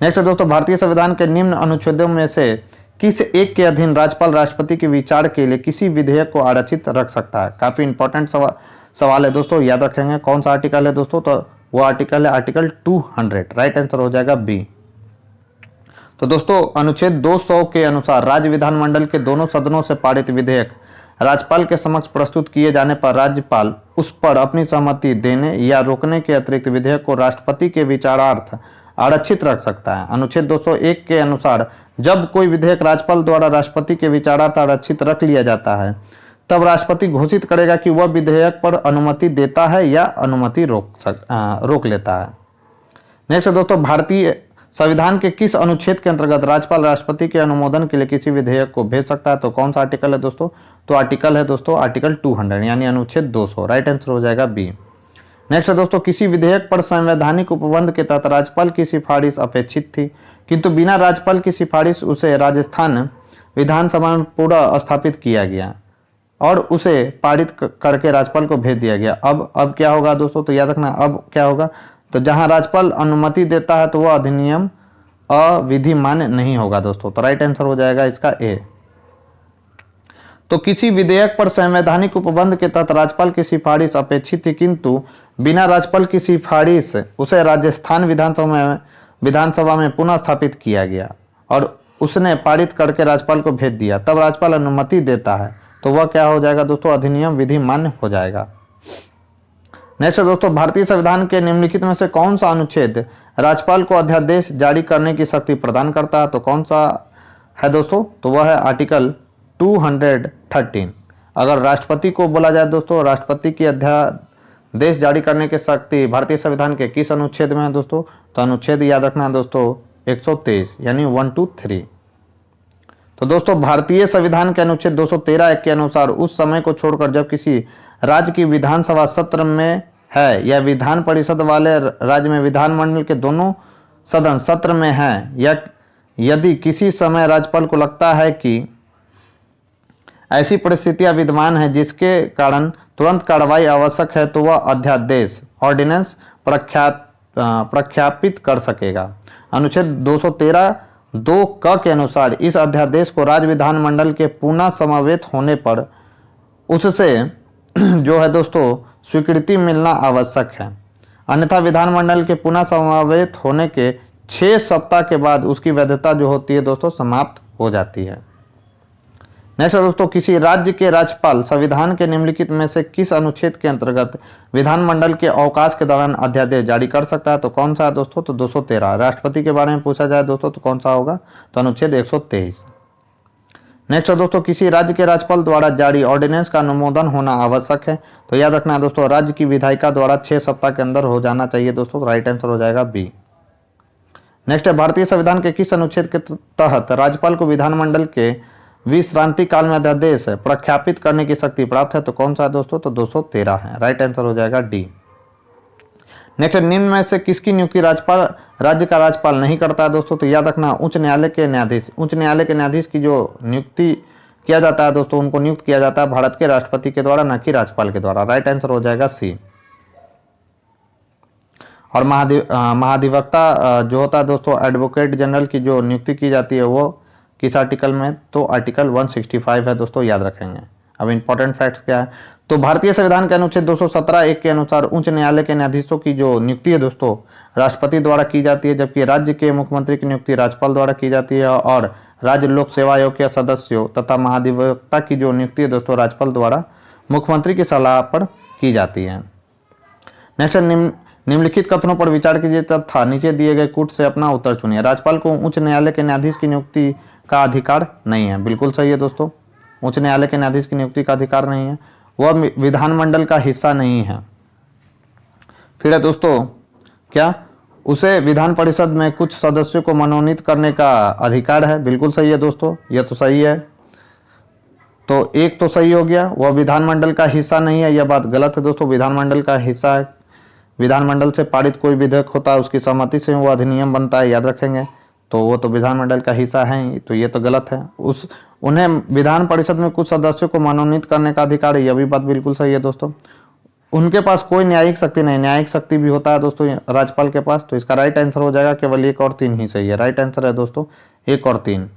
नेक्स्ट दोस्तों, भारतीय संविधान के निम्न अनुच्छेदों में से किस एक के अधीन राज्यपाल राष्ट्रपति के विचार के लिए किसी विधेयक को आरक्षित रख सकता है? काफी इंपॉर्टेंट सवाल है दोस्तों, याद रखेंगे। कौन सा आर्टिकल है दोस्तों? तो वो आर्टिकल है आर्टिकल 200। राइट आंसर हो जाएगा बी। तो दोस्तों अनुच्छेद 200 के अनुसार राज्य विधानमंडल के दोनों सदनों से पारित विधेयक राज्यपाल के समक्ष प्रस्तुत किए जाने पर राज्यपाल उस पर अपनी सहमति देने या रोकने के अतिरिक्त विधेयक को राष्ट्रपति के विचारार्थ आरक्षित रख सकता है। अनुच्छेद 201 के अनुसार जब कोई विधेयक राज्यपाल द्वारा राष्ट्रपति के विचारार्थ आरक्षित रख लिया जाता है, तब राष्ट्रपति घोषित करेगा कि वह विधेयक पर अनुमति देता है या अनुमति रोक लेता है। नेक्स्ट दोस्तों, भारतीय संविधान के किस अनुच्छेद के अंतर्गत राज्यपाल राष्ट्रपति के अनुमोदन के लिए किसी विधेयक को भेज सकता है? तो कौन सा आर्टिकल है दोस्तों? तो आर्टिकल है दोस्तों आर्टिकल 200 यानी अनुच्छेद 200। राइट आंसर हो जाएगा बी। नेक्स्ट दोस्तों, किसी विधेयक पर संवैधानिक उपबंध के तहत राज्यपाल की सिफारिश अपेक्षित थी, किंतु बिना राज्यपाल की सिफारिश उसे राजस्थान विधानसभा में पूरा स्थापित किया गया और उसे पारित करके राज्यपाल को भेज दिया गया। अब क्या होगा दोस्तों? तो याद रखना अब क्या होगा। तो जहां राज्यपाल अनुमति देता है तो वह अधिनियम अविधि मान्य नहीं होगा दोस्तों। तो राइट आंसर हो जाएगा इसका ए। तो किसी विधेयक पर संवैधानिक उपबंध के तहत राज्यपाल की सिफारिश अपेक्षित थी, किंतु बिना राज्यपाल की सिफारिश उसे राजस्थान विधानसभा में पुनः स्थापित किया गया और उसने पारित करके राज्यपाल को भेज दिया, तब राज्यपाल अनुमति देता है तो वह क्या हो जाएगा दोस्तों? अधिनियम विधि मान्य हो जाएगा। नेक्स्ट दोस्तों, भारतीय संविधान के निम्नलिखित में से कौन सा अनुच्छेद राज्यपाल को अध्यादेश जारी करने की शक्ति प्रदान करता है? तो कौन सा है दोस्तों? तो वह है आर्टिकल 213। अगर राष्ट्रपति को बोला जाए दोस्तों, राष्ट्रपति की अध्यादेश जारी करने की शक्ति भारतीय संविधान के किस अनुच्छेद में है दोस्तों? तो अनुच्छेद याद रखना है दोस्तों 123 यानी 1 2 3। तो दोस्तों भारतीय संविधान के अनुच्छेद 213 के अनुसार उस समय को छोड़कर जब किसी राज्य की विधानसभा सत्र में है या विधान परिषद वाले राज्य में विधानमंडल के दोनों सदन सत्र में हैं या यदि किसी समय राज्यपाल को लगता है कि ऐसी परिस्थितियां विद्यमान है जिसके कारण तुरंत कार्रवाई आवश्यक है, तो वह अध्यादेश ऑर्डिनेंस प्रख्यापित कर सकेगा। अनुच्छेद 213 2 क के अनुसार इस अध्यादेश को राज्य विधानमंडल के पुनः समवेत होने पर उससे जो है दोस्तों स्वीकृति मिलना आवश्यक है, अन्यथा विधानमंडल के पुनः समवेत होने के 6 सप्ताह के बाद उसकी वैधता जो होती है दोस्तों समाप्त हो जाती है। नेक्स्ट दोस्तों, किसी राज्य के राज्यपाल संविधान के निम्नलिखित में से किस अनुच्छेद के अंतर्गत विधानमंडल के अवकाश के दौरान अध्यादेश जारी कर सकता है? तो कौन सा है दोस्तों? तो 213। राष्ट्रपति के बारे में पूछा जाए दोस्तों तो कौन सा होगा? तो अनुच्छेद 123। नेक्स्ट दोस्तों, किसी राज्य के राज्यपाल द्वारा जारी ऑर्डिनेंस का अनुमोदन होना आवश्यक है, तो याद रखना है दोस्तों राज्य की विधायिका द्वारा 6 सप्ताह के अंदर हो जाना चाहिए दोस्तों। राइट आंसर हो जाएगा बी। नेक्स्ट है, भारतीय संविधान के किस अनुच्छेद के तहत राज्यपाल को विधानमंडल के विश्रांति काल में अध्यादेश प्रख्यापित करने की शक्ति प्राप्त है? तो कौन सा है दोस्तों? तो 213 है। राइट आंसर हो जाएगा डी। नेक्स्ट, निम्न में से किसकी नियुक्ति राज्य का राज्यपाल नहीं करता है दोस्तों? तो याद रखना उच्च न्यायालय के न्यायाधीश की जो नियुक्ति किया जाता है दोस्तों, उनको नियुक्त किया जाता है भारत के राष्ट्रपति के द्वारा, न कि राज्यपाल के द्वारा। राइट आंसर हो जाएगा सी। और महाधिवक्ता जो होता है दोस्तों एडवोकेट जनरल की जो नियुक्ति की जाती है वो किस आर्टिकल में? तो आर्टिकल 165 है दोस्तों, याद रखेंगे। अब इंपॉर्टेंट फैक्ट्स क्या है, तो भारतीय संविधान के अनुच्छेद 217(1) के अनुसार उच्च न्यायालय के न्यायाधीशों की जो नियुक्ति है दोस्तों राष्ट्रपति द्वारा की जाती है, जबकि राज्य के मुख्यमंत्री की नियुक्ति राज्यपाल द्वारा की जाती है, और राज्य लोक सेवा आयोग के सदस्यों तथा महाधिवक्ता की जो नियुक्ति है दोस्तों राज्यपाल द्वारा मुख्यमंत्री की सलाह पर की जाती है। नेक्स्ट, निम्नलिखित कथनों पर विचार कीजिए तथा नीचे दिए गए कूट से अपना उत्तर चुनिए। राज्यपाल को उच्च न्यायालय के न्यायाधीश की नियुक्ति का अधिकार नहीं है, बिल्कुल सही है दोस्तों। उच्च न्यायालय के न्यायाधीश की नियुक्ति का अधिकार नहीं है, वह विधानमंडल का हिस्सा नहीं है। फिर है दोस्तों क्या, उसे विधान परिषद में कुछ सदस्यों को मनोनीत करने का अधिकार है, बिल्कुल सही है दोस्तों, यह तो सही है। तो एक तो सही हो गया, वह विधानमंडल का हिस्सा नहीं है, यह बात गलत है दोस्तों, विधानमंडल का हिस्सा है। विधानमंडल से पारित कोई विधेयक होता है उसकी सहमति से वो अधिनियम बनता है, याद रखेंगे, तो वो तो विधानमंडल का हिस्सा है, तो ये तो गलत है। उन्हें विधान परिषद में कुछ सदस्यों को मनोनीत करने का अधिकार है, यह भी बात बिल्कुल सही है दोस्तों। उनके पास कोई न्यायिक शक्ति नहीं, न्यायिक शक्ति भी होता है दोस्तों राज्यपाल के पास, तो इसका राइट आंसर हो जाएगा केवल 1 और 3 ही सही है। राइट आंसर है दोस्तों 1 और 3।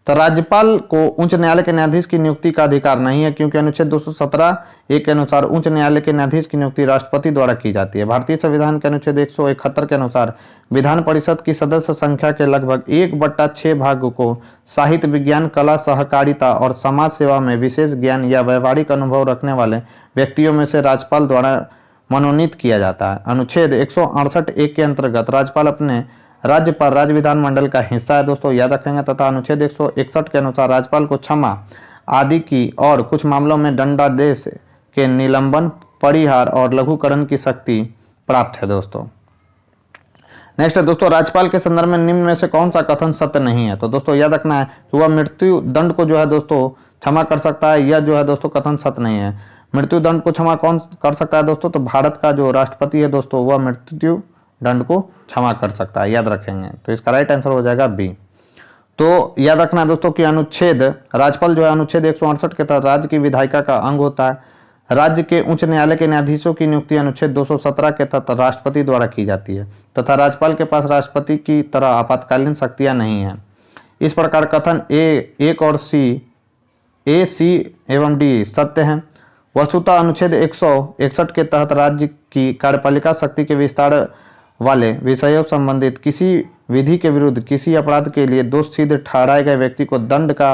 तो राज्यपाल को उच्च न्यायालय के न्यायाधीश की नियुक्ति का अधिकार नहीं है, क्योंकि अनुच्छेद 217(1) के अनुसार उच्च न्यायालय के न्यायाधीश की नियुक्ति राष्ट्रपति द्वारा की जाती है। भारतीय संविधान के अनुच्छेद 171 के अनुसार विधान परिषद की सदस्य संख्या के लगभग 1/6 भाग को साहित्य, विज्ञान, कला, सहकारिता और समाज सेवा में विशेष ज्ञान या व्यवहारिक अनुभव रखने वाले व्यक्तियों में से राज्यपाल द्वारा मनोनीत किया जाता है। अनुच्छेद 168(1) के अंतर्गत राज्यपाल अपने राज्य पर राज्य विधानमंडल का हिस्सा है दोस्तों, याद रखेंगे, तथा अनुच्छेद 161 के अनुसार राज्यपाल को क्षमा आदि की और कुछ मामलों में दंडादेश के निलंबन, परिहार और लघुकरण की शक्ति प्राप्त है दोस्तों। नेक्स्ट है दोस्तों, राज्यपाल के संदर्भ में निम्न में से कौन सा कथन सत्य नहीं है। तो दोस्तों याद रखना है कि वह मृत्यु दंड को जो है दोस्तों क्षमा कर सकता है, यह जो है दोस्तों कथन सत्य नहीं है। मृत्यु दंड को क्षमा कौन कर सकता है दोस्तों, तो भारत का जो राष्ट्रपति है दोस्तों वह मृत्यु दंड को क्षमा कर सकता है, याद रखेंगे, तो इसका राइट आंसर हो जाएगा बी। तो याद रखना है दोस्तों कि अनुच्छेद राज्यपाल जो है अनुच्छेद 168 के तहत राज्य की विधायिका का अंग होता है। राज्य के उच्च न्यायालय के न्यायाधीशों की नियुक्ति अनुच्छेद 217 के तहत राष्ट्रपति द्वारा की जाती है तथा राज्यपाल के पास राष्ट्रपति की तरह आपातकालीन शक्तियां नहीं हैं। इस प्रकार कथन एक और ए, सी एवं डी सत्य हैं। वस्तुतः अनुच्छेद 161 के तहत राज्य की कार्यपालिका शक्ति के विस्तार वाले विषयों संबंधित किसी विधि के विरुद्ध किसी अपराध के लिए दोष सिद्ध ठहराए गए व्यक्ति को दंड का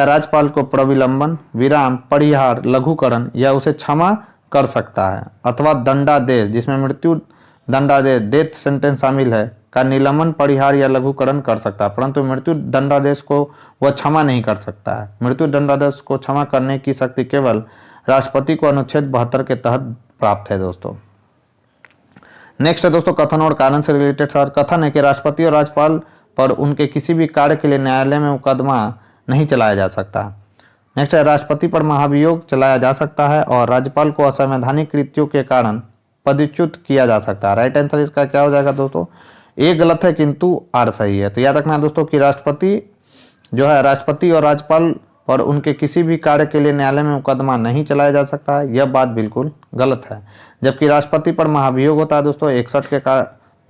राज्यपाल को प्रविलंबन, विराम, परिहार, लघुकरण या उसे क्षमा कर सकता है, अथवा दंडादेश जिसमें मृत्यु दंडादेश डेथ सेंटेंस शामिल है का निलंबन, परिहार या लघुकरण कर सकता है, परंतु मृत्यु दंडादेश को वह क्षमा नहीं कर सकता है। मृत्यु दंडादेश को क्षमा करने की शक्ति केवल राष्ट्रपति को अनुच्छेद 72 के तहत प्राप्त है दोस्तों। नेक्स्ट है दोस्तों कथन और कारण से रिलेटेड सर। कथन है कि राष्ट्रपति और राज्यपाल पर उनके किसी भी कार्य के लिए न्यायालय में मुकदमा नहीं चलाया जा सकता। नेक्स्ट है राष्ट्रपति पर महाभियोग चलाया जा सकता है और राज्यपाल को असंवैधानिक कृत्यों के कारण पदच्युत किया जा सकता है। राइट आंसर इसका क्या हो जाएगा दोस्तों, ए गलत है किंतु आर सही है। तो याद रखना है दोस्तों कि राष्ट्रपति और राज्यपाल पर उनके किसी भी कार्य के लिए न्यायालय में मुकदमा नहीं चलाया जा सकता है, यह बात बिल्कुल गलत है। जबकि राष्ट्रपति पर महाभियोग होता है दोस्तों 61 के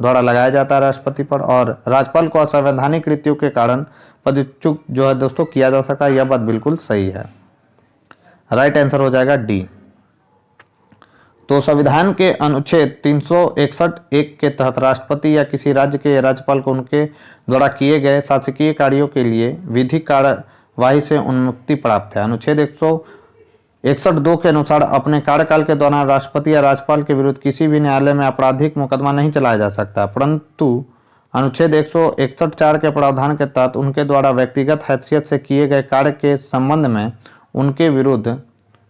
द्वारा लगाया जाता है राष्ट्रपति पर, और राज्यपाल को असंवैधानिक कृत्यों के कारण पदच्युत जो है दोस्तों किया जा सकता है, यह बात बिल्कुल सही है। राइट आंसर हो जाएगा डी। तो संविधान के अनुच्छेद 361(1) के तहत राष्ट्रपति या किसी राज्य के राज्यपाल को उनके द्वारा किए गए शासकीय कार्यों के लिए विधिक कार्यवाही से उन्मुक्ति प्राप्त है। अनुच्छेद 161(2) के अनुसार अपने कार्यकाल के दौरान राष्ट्रपति या राज्यपाल के विरुद्ध किसी भी न्यायालय में आपराधिक मुकदमा नहीं चलाया जा सकता, परंतु अनुच्छेद 161(4) के प्रावधान के तहत उनके द्वारा व्यक्तिगत हैसियत से किए गए कार्य के संबंध में उनके विरुद्ध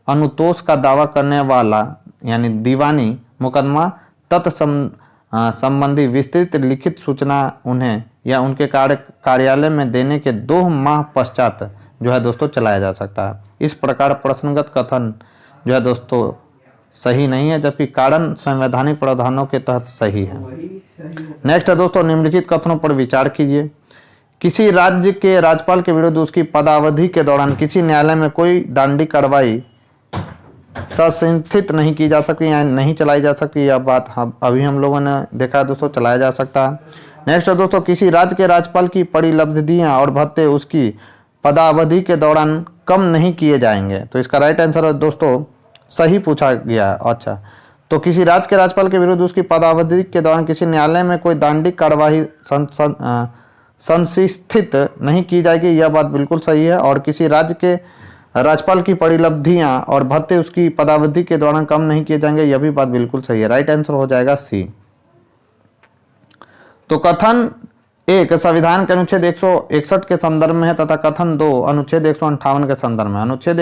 अनुतोष का दावा करने वाला यानी दीवानी मुकदमा संबंधी विस्तृत लिखित सूचना उन्हें या उनके कार्यालय में देने के 2 माह पश्चात जो है दोस्तों चलाया जा सकता है। इस प्रकार प्रश्नगत कथन जो है दोस्तों सही नहीं है, जबकि कारण संवैधानिक प्रावधानों के तहत सही है। नेक्स्ट है दोस्तों निम्नलिखित कथनों पर विचार कीजिए। किसी राज्य के राज्यपाल के विरुद्ध उसकी पदावधि के दौरान किसी न्यायालय में कोई दंडात्मक कार्रवाई संशोधित नहीं की जा सकती या नहीं चलाई जा सकती, यह बात अभी हम लोगों ने देखा है दोस्तों, चलाया जा सकता है। नेक्स्ट दोस्तों किसी राज्य के राज्यपाल की परिलब्धियां और भत्ते उसकी पदावधि के दौरान कम नहीं किए जाएंगे। तो इसका राइट आंसर है दोस्तों सही पूछा गया। अच्छा, तो किसी राज्य के राज्यपाल के विरुद्ध उसकी पदावधि के दौरान किसी न्यायालय में कोई दंडिक कार्यवाही संस्थित नहीं की जाएगी, यह बात बिल्कुल सही है। और किसी राज्य के राज्यपाल की परिलब्धियां और भत्ते उसकी पदावधि के दौरान कम नहीं किए जाएंगे, यह भी बात बिल्कुल सही है। राइट आंसर हो जाएगा सी। तो कथन एक संविधान के अनुच्छेद 161 के संदर्भ में है तथा कथन दो अनुच्छेद 158 के संदर्भ में। अनुच्छेद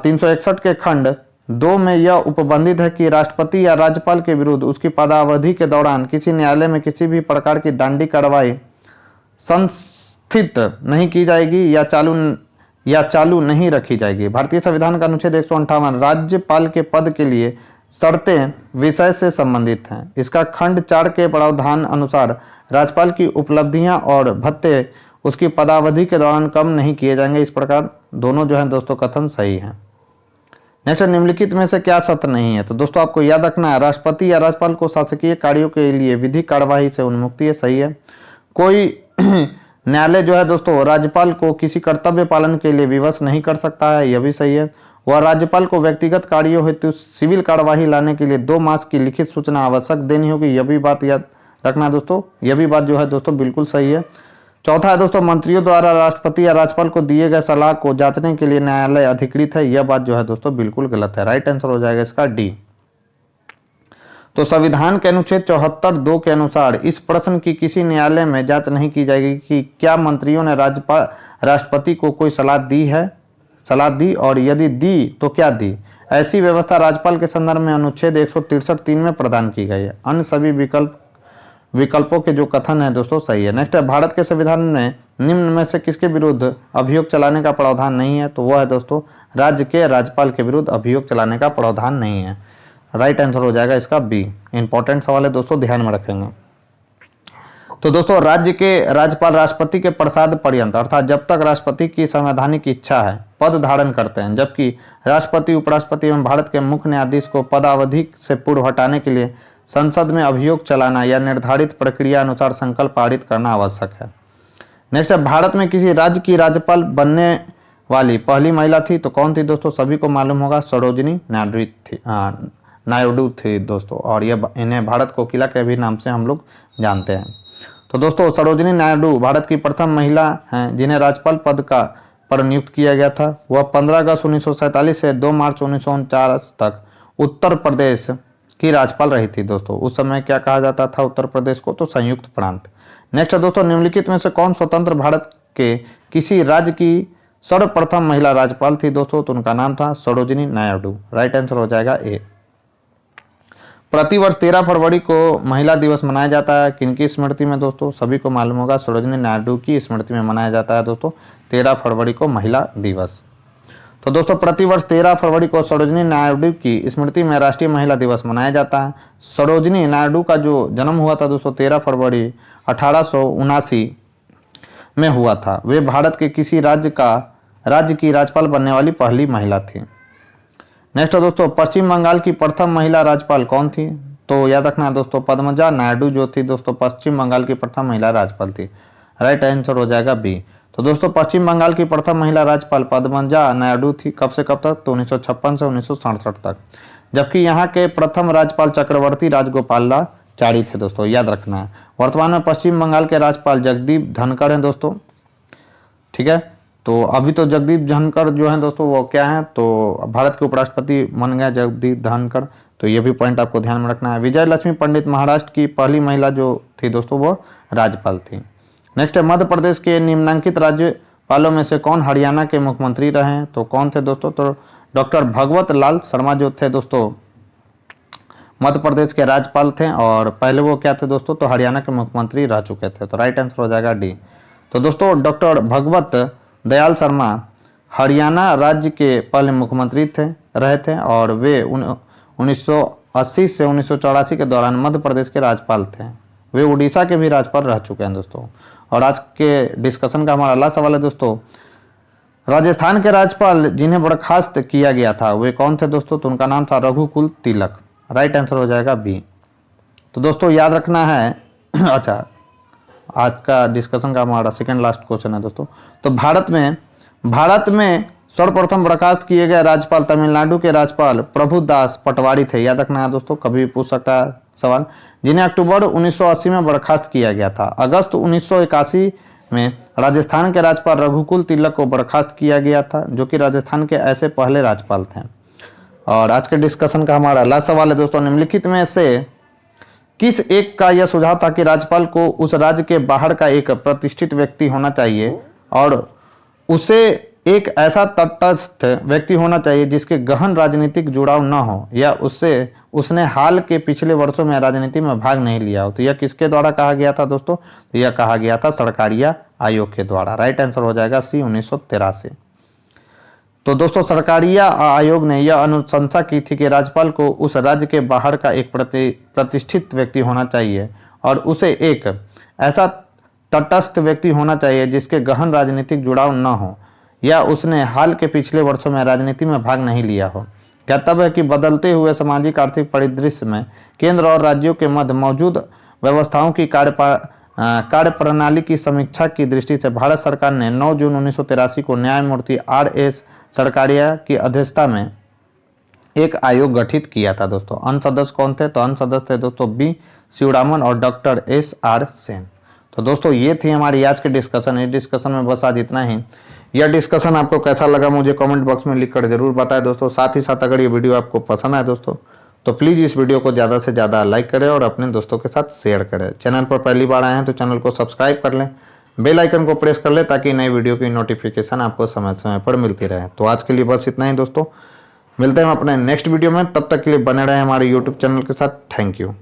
361 के खंड 2 में यह उपबंधित है कि राष्ट्रपति या राज्यपाल के विरुद्ध उसकी पदावधि के दौरान किसी न्यायालय में किसी भी प्रकार की दंडिक कार्रवाई संस्थित नहीं की जाएगी या चालू नहीं रखी जाएगी। भारतीय संविधान का अनुच्छेद 158 राज्यपाल के पद के लिए शर्तें विषय से संबंधित हैं। इसका खंड 4 के प्रावधान अनुसार राज्यपाल की उपलब्धियां और भत्ते उसकी पदावधि के दौरान कम नहीं किए जाएंगे। इस प्रकार दोनों जो है दोस्तों कथन सही है। नेक्स्ट, निम्नलिखित में से क्या सत्य नहीं है? तो दोस्तों आपको याद रखना है, राष्ट्रपति या राज्यपाल को शासकीय कार्यों के लिए विधिक कार्यवाही से उन्मुक्ति है, सही है। कोई न्यायालय जो है दोस्तों राज्यपाल को किसी कर्तव्य पालन के लिए विवश नहीं कर सकता है, यह भी सही है। वह राज्यपाल को व्यक्तिगत कार्यों हेतु सिविल कार्यवाही लाने के लिए 2 मास की लिखित सूचना आवश्यक देनी होगी, यह भी बात याद रखना दोस्तों, यह भी बात जो है दोस्तों बिल्कुल सही है। चौथा है दोस्तों, मंत्रियों द्वारा राष्ट्रपति या राज्यपाल को दिए गए सलाह को जांचने के लिए न्यायालय अधिकृत है, यह बात जो है दोस्तों बिल्कुल गलत है। राइट आंसर हो जाएगा इसका डी। तो संविधान के अनुच्छेद 74(2) के अनुसार इस प्रश्न की किसी न्यायालय में जांच नहीं की जाएगी कि क्या मंत्रियों ने राष्ट्रपति को कोई सलाह दी और यदि दी तो क्या दी। ऐसी व्यवस्था राज्यपाल के संदर्भ में अनुच्छेद 163(3) में प्रदान की गई है। अन्य सभी विकल्पों के जो कथन है दोस्तों सही है। नेक्स्ट है, भारत के संविधान में निम्न में से किसके विरुद्ध अभियोग चलाने का प्रावधान नहीं है? तो वह है दोस्तों राज्य के राज्यपाल के विरुद्ध अभियोग चलाने का प्रावधान नहीं है। राइट आंसर हो जाएगा इसका बी। इंपॉर्टेंट सवाल है दोस्तों, ध्यान में रखेंगे। तो दोस्तों राज्य के राज्यपाल राष्ट्रपति के प्रसाद पर्यंत अर्थात जब तक राष्ट्रपति की संवैधानिक इच्छा है पद धारण करते हैं, जबकि राष्ट्रपति उपराष्ट्रपति एवं भारत के मुख्य न्यायाधीश को पदावधि से पूर्व हटाने के लिए संसद में अभियोग चलाना या निर्धारित प्रक्रिया अनुसार संकल्प पारित करना आवश्यक है। नेक्स्ट है, भारत में किसी राज्य की राज्यपाल बनने वाली पहली महिला थी, तो कौन थी दोस्तों? सभी को मालूम होगा, सरोजिनी नायडू थी दोस्तों, और ये इन्हें भारत कोकिला के भी नाम से हम लोग जानते हैं। तो दोस्तों सरोजिनी नायडू भारत की प्रथम महिला हैं जिन्हें राज्यपाल पद पर नियुक्त किया गया था। वह 15 अगस्त 1947 से 2 मार्च 1949 तक उत्तर प्रदेश की राज्यपाल रही थी दोस्तों। उस समय क्या कहा जाता था उत्तर प्रदेश को? तो संयुक्त प्रांत। नेक्स्ट है दोस्तों, निम्नलिखित में से कौन स्वतंत्र भारत के किसी राज्य की सर्वप्रथम महिला राज्यपाल थी दोस्तों? तो उनका नाम था सरोजिनी नायडू। राइट आंसर हो जाएगा ए। प्रतिवर्ष 13 फरवरी को महिला दिवस मनाया जाता है, किनकी स्मृति में दोस्तों? सभी को मालूम होगा, सरोजिनी नायडू की स्मृति में मनाया जाता है दोस्तों 13 फरवरी को महिला दिवस। तो दोस्तों प्रतिवर्ष 13 फरवरी को सरोजिनी नायडू की स्मृति में राष्ट्रीय महिला दिवस मनाया जाता है। सरोजिनी नायडू का जो जन्म हुआ था दोस्तों 13 फरवरी 1879 में हुआ था। वे भारत के किसी राज्य की राज्यपाल बनने वाली पहली महिला थी। नेक्स्ट है दोस्तों, पश्चिम बंगाल की प्रथम महिला राज्यपाल कौन थी? तो याद रखना दोस्तों पद्मजा नायडू जो थी दोस्तों पश्चिम बंगाल की प्रथम महिला राज्यपाल थी। राइट आंसर हो जाएगा बी। तो दोस्तों पश्चिम बंगाल की प्रथम महिला राज्यपाल पद्मजा नायडू थी। कब से कब तक? तो 1956 से 1967 तक। जबकि यहाँ के प्रथम राज्यपाल चक्रवर्ती राजगोपालाचारी थे दोस्तों, याद रखना है। वर्तमान में पश्चिम बंगाल के राज्यपाल जगदीप धनखड़ हैं दोस्तों, ठीक है। तो अभी तो जगदीप धनखड़ जो है दोस्तों वो क्या है? तो भारत के उपराष्ट्रपति बन गया जगदीप धनखड़। तो ये भी पॉइंट आपको ध्यान में रखना है। विजय लक्ष्मी पंडित महाराष्ट्र की पहली महिला जो थी दोस्तों वो राज्यपाल थी। नेक्स्ट है, मध्य प्रदेश के निम्नलिखित राज्यपालों में से कौन हरियाणा के मुख्यमंत्री रहे हैं? तो कौन थे दोस्तों? तो डॉक्टर भगवत लाल शर्मा जो थे दोस्तों मध्य प्रदेश के राज्यपाल थे, और पहले वो क्या थे दोस्तों? तो हरियाणा के मुख्यमंत्री रह चुके थे। तो राइट आंसर हो जाएगा डी। तो दोस्तों डॉक्टर भगवत दयाल शर्मा हरियाणा राज्य के पहले मुख्यमंत्री रहे थे, और वे 1980 से 1984 के दौरान मध्य प्रदेश के राज्यपाल थे। वे उड़ीसा के भी राज्यपाल रह चुके हैं दोस्तों। और आज के डिस्कशन का हमारा अगला सवाल है दोस्तों, राजस्थान के राज्यपाल जिन्हें बर्खास्त किया गया था वे कौन थे दोस्तों? तो उनका नाम था रघुकुल तिलक। राइट आंसर हो जाएगा बी। तो दोस्तों याद रखना है अच्छा आज का डिस्कशन का हमारा सेकेंड लास्ट क्वेश्चन है दोस्तों। तो भारत में भारत में सर्वप्रथम बर्खास्त किए गए राज्यपाल तमिलनाडु के राज्यपाल प्रभुदास पटवारी थे। याद रखना है दोस्तों, कभी भी पूछ सकता है सवाल। जिन्हें अक्टूबर 1980 में बर्खास्त किया गया था। अगस्त 1981 में राजस्थान के राज्यपाल रघुकुल तिलक को बर्खास्त किया गया था, जो कि राजस्थान के ऐसे पहले राज्यपाल थे। और आज के डिस्कशन का हमारा अगला सवाल है दोस्तों, निम्नलिखित में से किस एक का यह सुझाव था कि राज्यपाल को उस राज्य के बाहर का एक प्रतिष्ठित व्यक्ति होना चाहिए और उसे एक ऐसा तटस्थ व्यक्ति होना चाहिए जिसके गहन राजनीतिक जुड़ाव न हो या उसने हाल के पिछले वर्षों में राजनीति में भाग नहीं लिया हो। तो यह किसके द्वारा कहा गया था दोस्तों? तो यह कहा गया था सरकारिया आयोग के द्वारा। राइट आंसर हो जाएगा सी, 1983। तो दोस्तों सरकारिया आयोग ने यह अनुशंसा की थी कि राज्यपाल को उस राज्य के बाहर का एक प्रतिष्ठित व्यक्ति होना चाहिए और उसे एक ऐसा तटस्थ व्यक्ति होना चाहिए जिसके गहन राजनीतिक जुड़ाव न हो या उसने हाल के पिछले वर्षों में राजनीति में भाग नहीं लिया हो। ज्ञातव्य है कि बदलते हुए सामाजिक आर्थिक परिदृश्य में केंद्र और राज्यों के मध्य मौजूद व्यवस्थाओं की कार्य प्रणाली की समीक्षा की दृष्टि से भारत सरकार ने 9 जून 1983 को न्यायमूर्ति R.S. सरकारिया की अध्यक्षता में एक आयोग गठित किया था दोस्तों। अन्य सदस्य कौन थे? तो अन्य सदस्य थे दोस्तों B. शिवरामन और डॉक्टर S.R. सेन। तो दोस्तों ये थी हमारी आज की डिस्कशन। इस डिस्कशन में बस आज इतना ही। यह डिस्कशन आपको कैसा लगा मुझे कमेंट बॉक्स में लिखकर जरूर बताएं दोस्तों। साथ ही साथ अगर ये वीडियो आपको पसंद आए दोस्तों तो प्लीज़ इस वीडियो को ज़्यादा से ज़्यादा लाइक करें और अपने दोस्तों के साथ शेयर करें। चैनल पर पहली बार आए हैं तो चैनल को सब्सक्राइब कर लें, बेल आइकन को प्रेस कर लें ताकि नई वीडियो की नोटिफिकेशन आपको समय समय पर मिलती रहे। तो आज के लिए बस इतना ही दोस्तों, मिलते हैं हम अपने नेक्स्ट वीडियो में। तब तक के लिए बने रहें हमारे यूट्यूब चैनल के साथ। Thank you.